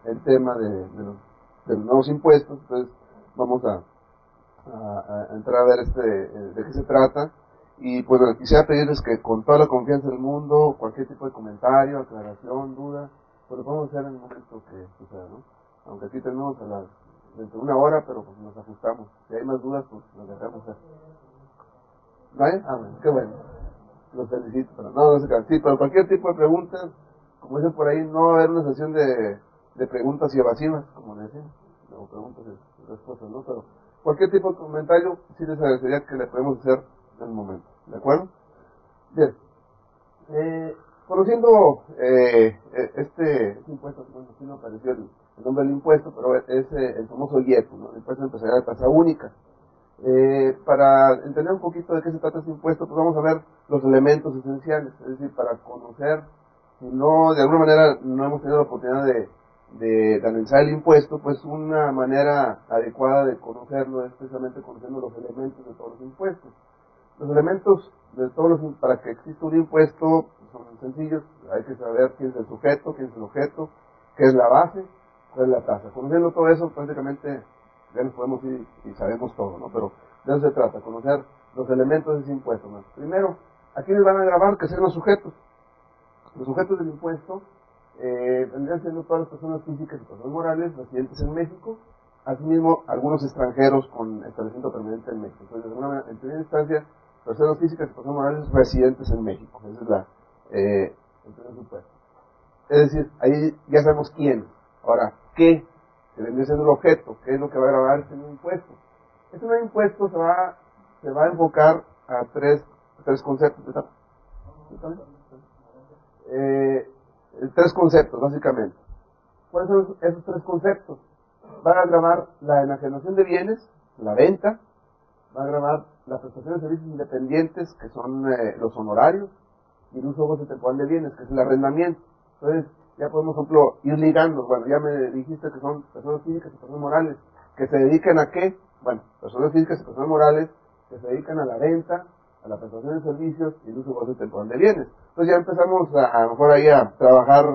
el tema de los nuevos impuestos. Entonces vamos a entrar a ver de qué se trata. Y pues bueno, quisiera pedirles que con toda la confianza del mundo, cualquier tipo de comentario, aclaración, duda, pues lo podemos hacer en el momento que suceda, ¿no? Aunque aquí tenemos dentro de una hora, pero pues nos ajustamos. Si hay más dudas, pues lo dejamos hacer. ¿No hay? Ah, bueno, qué bueno. Los felicito. Pero no se cansen. Sí, pero cualquier tipo de preguntas, como dicen por ahí, no va a haber una sesión de preguntas y evasivas, como le decimos, o preguntas y respuestas, ¿no? Pero cualquier tipo de comentario, sí les agradecería que le podemos hacer en el momento. ¿De acuerdo? Bien. Conociendo este impuesto, bueno, aquí no apareció el nombre del impuesto, pero es el famoso IEPU, ¿no? El impuesto empresarial de tasa única. Para entender un poquito de qué se trata este impuesto, pues vamos a ver los elementos esenciales, es decir, para conocer, si no, de alguna manera no hemos tenido la oportunidad de analizar el impuesto, pues una manera adecuada de conocerlo es precisamente conociendo los elementos de todos los impuestos. Los elementos de todos para que exista un impuesto son sencillos, hay que saber quién es el sujeto, quién es el objeto, qué es la base, cuál es la tasa. Conociendo todo eso, prácticamente ya nos podemos ir y sabemos todo, ¿no? Pero de eso se trata, conocer los elementos de ese impuesto, ¿no? Primero, ¿a quiénes van a gravar? Que sean los sujetos. Los sujetos del impuesto vendrían siendo todas las personas físicas y personas morales residentes en México, asimismo algunos extranjeros con establecimiento permanente en México. Entonces, en primera instancia, personas físicas y personas morales residentes en México. Ese es el primer supuesto. Es decir, ahí ya sabemos quién. Ahora, ¿qué? Se vendría siendo el objeto. ¿Qué es lo que va a grabar este nuevo impuesto? Este nuevo impuesto se va a enfocar a tres conceptos. Tres conceptos, básicamente. ¿Cuáles son esos tres conceptos? Van a grabar la enajenación de bienes, la venta, va a grabar la prestación de servicios independientes, que son los honorarios, y el uso o goce temporal de bienes, que es el arrendamiento. Entonces, ya podemos, por ejemplo, ir ligando. Bueno, ya me dijiste que son personas físicas y personas morales, que se dedican a qué. Bueno, personas físicas y personas morales que se dedican a la venta, a la prestación de servicios y el uso o goce temporal de bienes. Entonces ya empezamos a lo mejor ahí a trabajar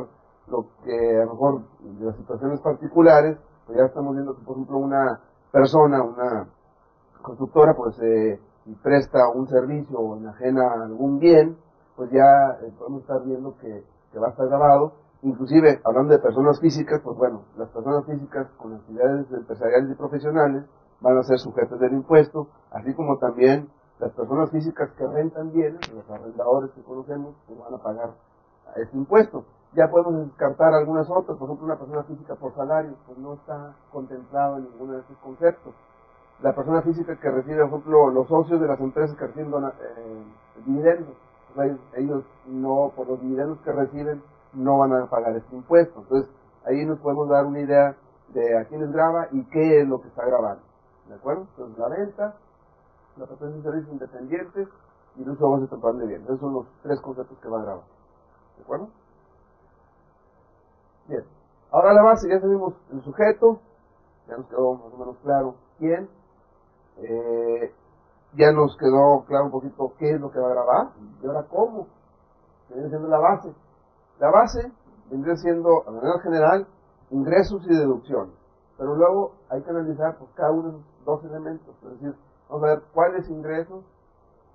lo que a lo mejor de las situaciones particulares, pues ya estamos viendo que, por ejemplo, una persona, una constructora, pues presta un servicio o enajena algún bien, pues ya podemos estar viendo que va a estar grabado. Inclusive, hablando de personas físicas, pues bueno, las personas físicas con actividades empresariales y profesionales van a ser sujetas del impuesto, así como también las personas físicas que rentan bienes, los arrendadores que conocemos, pues van a pagar este impuesto. Ya podemos descartar algunas otras, por ejemplo, una persona física por salario, pues no está contemplado en ninguno de estos conceptos. La persona física que recibe, por ejemplo, los socios de las empresas que reciben dividendos, ellos no, por los dividendos que reciben, no van a pagar este impuesto. Entonces, ahí nos podemos dar una idea de a quiénes graba y qué es lo que está grabando. ¿De acuerdo? Entonces, la venta, la prestación de servicios independientes y el uso o goce temporal de bienes. Esos son los tres conceptos que va a grabar. ¿De acuerdo? Bien. Ahora la base, ya sabemos el sujeto, ya nos quedó más o menos claro quién. Ya nos quedó claro un poquito qué es lo que va a grabar y ahora cómo. Que viene siendo la base. La base vendría siendo, a manera general, ingresos y deducciones. Pero luego hay que analizar pues, cada uno de los dos elementos. Es decir, vamos a ver cuáles ingresos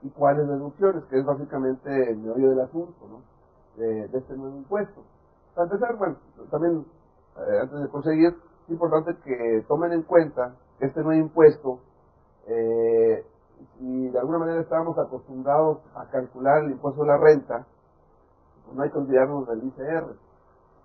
y cuáles deducciones, que es básicamente el meollo del asunto, ¿no? de este nuevo impuesto. Para empezar, bueno, también antes de proseguir, es importante que tomen en cuenta que este nuevo impuesto, si de alguna manera estábamos acostumbrados a calcular el impuesto de la renta, pues no hay que olvidarnos del ICR.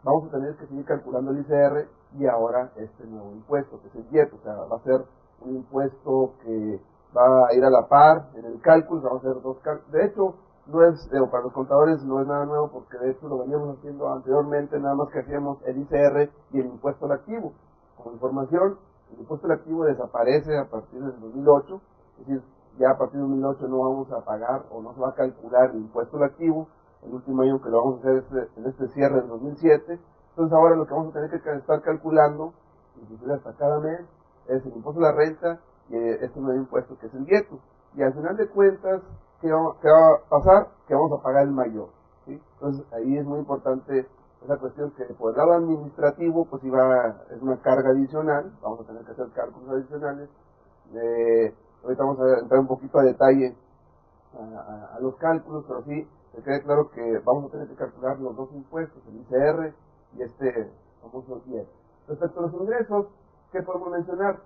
Vamos a tener que seguir calculando el ICR y ahora este nuevo impuesto, que es el IEP, o sea, va a ser un impuesto que va a ir a la par en el cálculo, vamos a hacer dos cálculos. De hecho, no es, para los contadores no es nada nuevo, porque de hecho lo veníamos haciendo anteriormente, nada más que hacíamos el ICR y el impuesto al activo. Como información, el impuesto al activo desaparece a partir del 2008, es decir, ya a partir del 2008 no vamos a pagar o no se va a calcular el impuesto al activo. El último año que lo vamos a hacer es en este cierre del 2007. Entonces ahora lo que vamos a tener que estar calculando, inclusive hasta cada mes, es el impuesto a la renta y este nuevo impuesto que es el IEPU. Y al final de cuentas, ¿qué va a pasar? Que vamos a pagar el mayor, ¿sí? Entonces ahí es muy importante esa cuestión que por el lado administrativo pues es una carga adicional, vamos a tener que hacer cálculos adicionales. Ahorita vamos a entrar un poquito a detalle a los cálculos, pero sí, se quede claro que vamos a tener que calcular los dos impuestos, el ICR y este famoso IEP. Respecto a los ingresos, ¿qué podemos mencionar?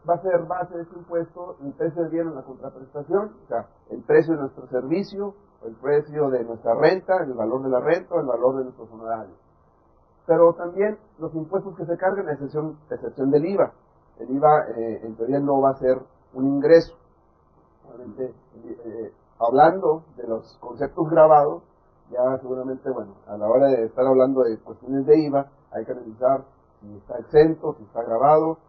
Va a ser base de este impuesto el precio del bien en la contraprestación, o sea, el precio de nuestro servicio, el precio de nuestra renta, el valor de la renta o el valor de nuestros honorarios. Pero también los impuestos que se cargan, a excepción del IVA. El IVA, en teoría, no va a ser un ingreso. Obviamente, hablando de los conceptos grabados, ya seguramente, bueno, a la hora de estar hablando de cuestiones de IVA, hay que analizar si está exento, si está grabado.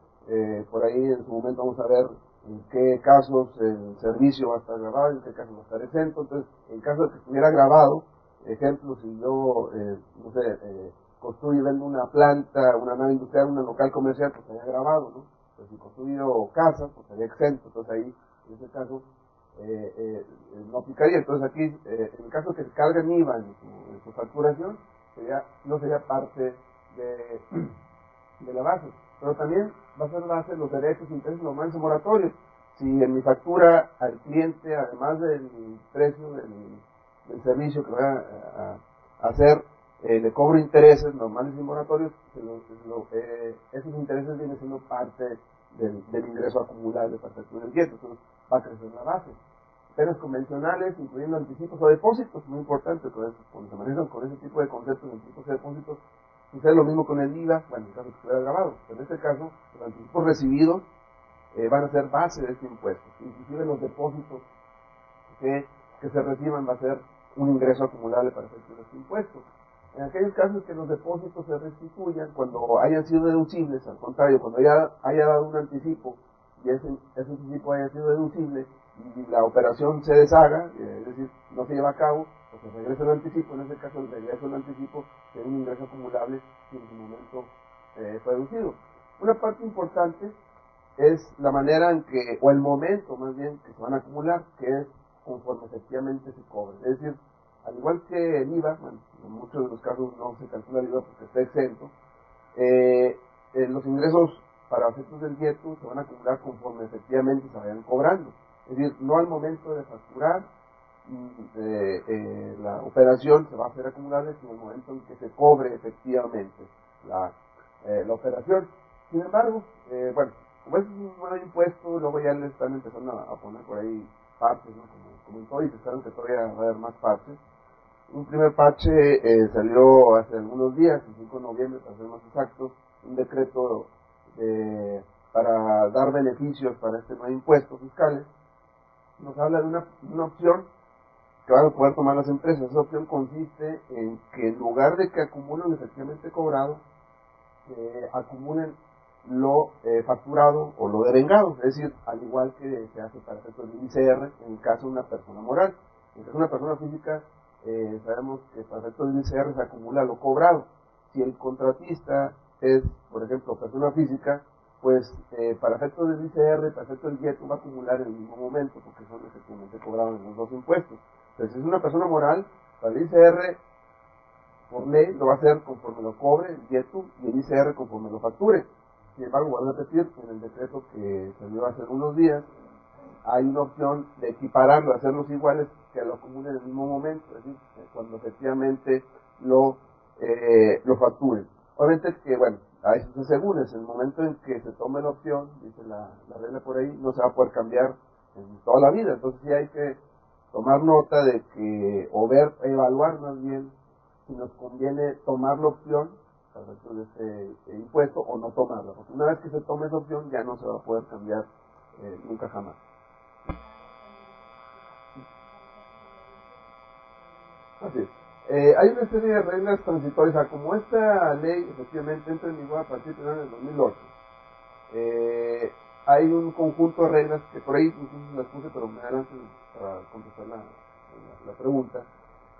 Por ahí en su momento vamos a ver en qué casos el servicio va a estar grabado, en qué casos va a estar exento. Entonces, en caso de que estuviera grabado, ejemplo, si yo, no sé, construyo y vendo una planta, una nave industrial, un local comercial, pues estaría grabado, ¿no? Pero si construyo casas, pues estaría exento. Entonces ahí, en ese caso, no aplicaría. Entonces aquí, en el caso que se carga en IVA en su facturación, no sería parte de la base. Pero también va a ser base los derechos, intereses, normales y moratorios. Si en mi factura al cliente, además del precio del servicio que va a hacer, le cobro intereses normales y moratorios, esos intereses vienen siendo parte del ingreso acumulable para efectos del IEP. Entonces va a crecer la base. Penas convencionales, incluyendo anticipos o depósitos, muy importante, cuando se manejan con ese tipo de conceptos, anticipos y depósitos, sucede lo mismo con el IVA, bueno, en caso que estuviera grabado, pero en este caso, los anticipos recibidos van a ser base de este impuesto, inclusive los depósitos que se reciban va a ser un ingreso acumulable para efectos de este impuesto. En aquellos casos que los depósitos se restituyan, cuando hayan sido deducibles, al contrario, cuando haya dado un anticipo y ese anticipo haya sido deducible y la operación se deshaga, es decir, no se lleva a cabo, pues se regresa el anticipo. En ese caso el regreso del anticipo es un ingreso acumulable que en su momento fue deducido. Una parte importante es la manera en que, o el momento más bien, que se van a acumular, que es conforme efectivamente se cobre. Es decir, al igual que el IVA, bueno, en muchos de los casos no se calcula el IVA porque está exento, los ingresos para efectos del IEP se van a acumular conforme efectivamente se vayan cobrando. Es decir, no al momento de facturar la operación se va a hacer acumulable, sino al momento en que se cobre efectivamente la operación. Sin embargo, bueno, como es un nuevo impuesto, luego ya le están empezando a poner por ahí parches, ¿no? Como en todo, y pensaron que todavía va a haber más parches. Un primer parche salió hace algunos días, el 5 de noviembre, para ser más exactos, un decreto para dar beneficios para este nuevo impuesto fiscales. Nos habla de una opción que van a poder tomar las empresas. Esa opción consiste en que en lugar de que acumulen efectivamente cobrado, acumulen lo facturado o lo devengado, es decir, al igual que se hace para efectos del ICR en el caso de una persona moral. En el caso de una persona física, sabemos que para efectos del ICR se acumula lo cobrado. Si el contratista es, por ejemplo, persona física, pues para efectos del ICR, para efectos del IEP va a acumular en el mismo momento, porque son efectivamente cobrados en los dos impuestos. Entonces, si es una persona moral, para el ICR, por ley, lo va a hacer conforme lo cobre el IEP y el ICR conforme lo facture. Sin embargo, voy a repetir, en el decreto que salió hace unos días, hay una opción de equipararlo, hacerlos iguales, que lo acumulen en el mismo momento, es decir, cuando efectivamente lo facturen. Obviamente que, bueno, a eso se asegura, en el momento en que se tome la opción, dice la regla por ahí, no se va a poder cambiar en toda la vida. Entonces sí hay que tomar nota de que, o evaluar más bien, si nos conviene tomar la opción para efectos de este impuesto o no tomarla, porque una vez que se tome esa opción ya no se va a poder cambiar nunca jamás. Así es. Hay una serie de reglas transitorias, como esta ley efectivamente entra en vigor a partir del 2008. Hay un conjunto de reglas que por ahí incluso las puse, pero me adelanto para contestar la pregunta.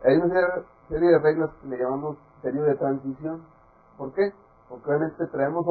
Hay una serie de reglas que le llamamos periodo de transición. ¿Por qué? Porque obviamente traemos